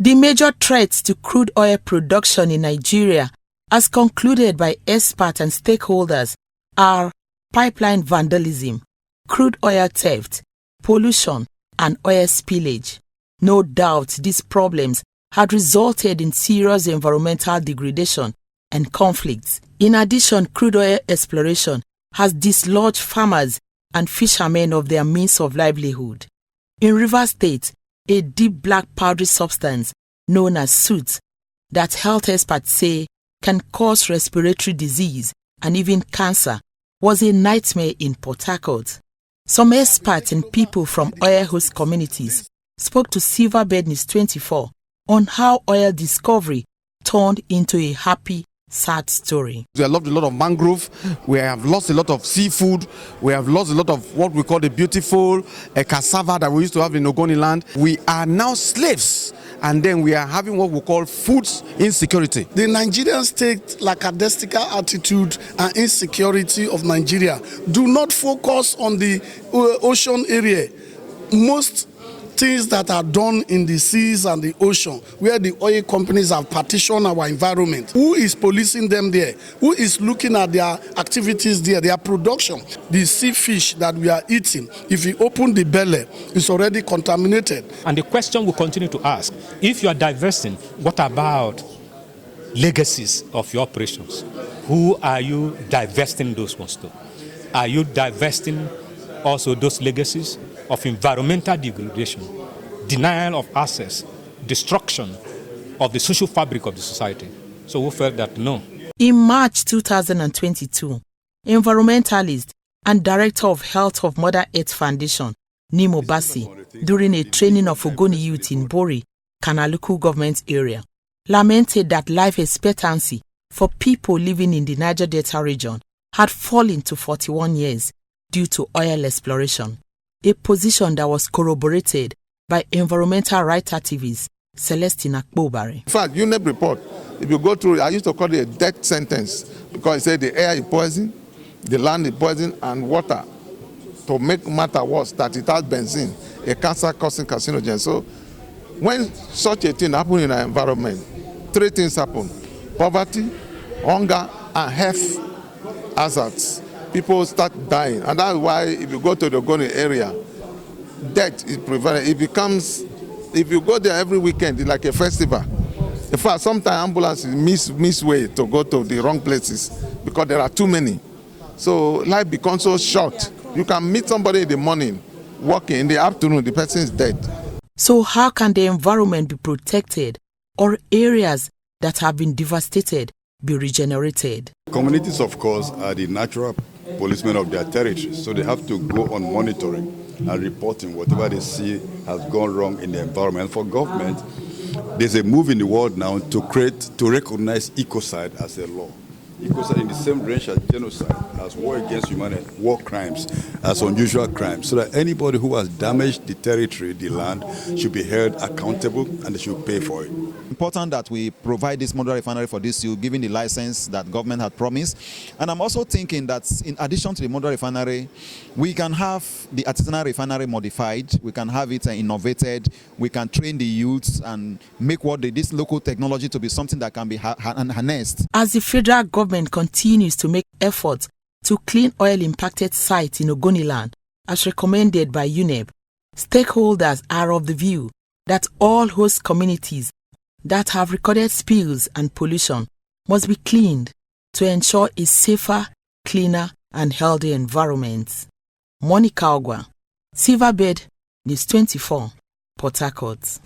The major threats to crude oil production in Nigeria, as concluded by experts and stakeholders, are pipeline vandalism, crude oil theft, pollution, and oil spillage. No doubt these problems had resulted in serious environmental degradation and conflicts. In addition, crude oil exploration has dislodged farmers and fishermen of their means of livelihood. In Rivers State, a deep black powdery substance known as soot that health experts say can cause respiratory disease and even cancer was a nightmare in Port Harcourt. Some experts and people from oil host communities spoke to Silverbird News 24 on how oil discovery turned into a happy, sad story. We have lost a lot of mangrove, we have lost a lot of seafood, we have lost a lot of what we call the beautiful cassava that we used to have in Ogoni land. We are now slaves, and then we are having what we call food insecurity. The Nigerian state lackadaisical attitude and insecurity of Nigeria do not focus on the ocean area. Most things that are done in the seas and the ocean, where the oil companies have partitioned our environment. Who is policing them there? Who is looking at their activities there, their production? The sea fish that we are eating, if you open the belly, it's already contaminated. And the question we continue to ask, if you are divesting, what about legacies of your operations? Who are you divesting those ones to? Are you divesting also those legacies of environmental degradation, denial of access, destruction of the social fabric of the society? So we felt that no. In March 2022, environmentalist and director of health of Mother Earth Foundation, Nimo Bassi, during a training of Ogoni youth in Bori, Kanaluku government area, lamented that life expectancy for people living in the Niger Delta region had fallen to 41 years due to oil exploration, a position that was corroborated by environmental rights activist Celestine Akpobare. In fact, UNEP report, if you go through, I used to call it a death sentence because it said the air is poison, the land is poison, and water. To make matter worse, that it has benzene, a cancer-causing carcinogen. So when such a thing happens in our environment, three things happen: poverty, hunger, and health hazards. People start dying, and that's why if you go to the Ogoni area, death is prevalent. It becomes, if you go there every weekend, it's like a festival. In fact, sometimes ambulances miss way to go to the wrong places because there are too many. So life becomes so short. You can meet somebody in the morning, walking in the afternoon, the person is dead. So how can the environment be protected, or areas that have been devastated be regenerated? Communities, of course, are the natural policemen of their territory, so they have to go on monitoring and reporting whatever they see has gone wrong in the environment. For government, there's a move in the world now to recognize ecocide as a law. Ecocide in the same range as genocide, as war against humanity, war crimes, as unusual crimes, so that anybody who has damaged the territory, the land, should be held accountable and they should pay for it. Important that we provide this model refinery for this use, given the license that government had promised. And I'm also thinking that in addition to the model refinery, we can have the artisanal refinery modified, we can have it innovated, we can train the youths and make this local technology to be something that can be harnessed. As the federal government continues to make efforts to clean oil-impacted sites in Ogoniland, as recommended by UNEP, stakeholders are of the view that all host communities that have recorded spills and pollution must be cleaned to ensure a safer, cleaner, and healthy environment. Monica Ogwa, Silverbird News 24, Port Harcourt.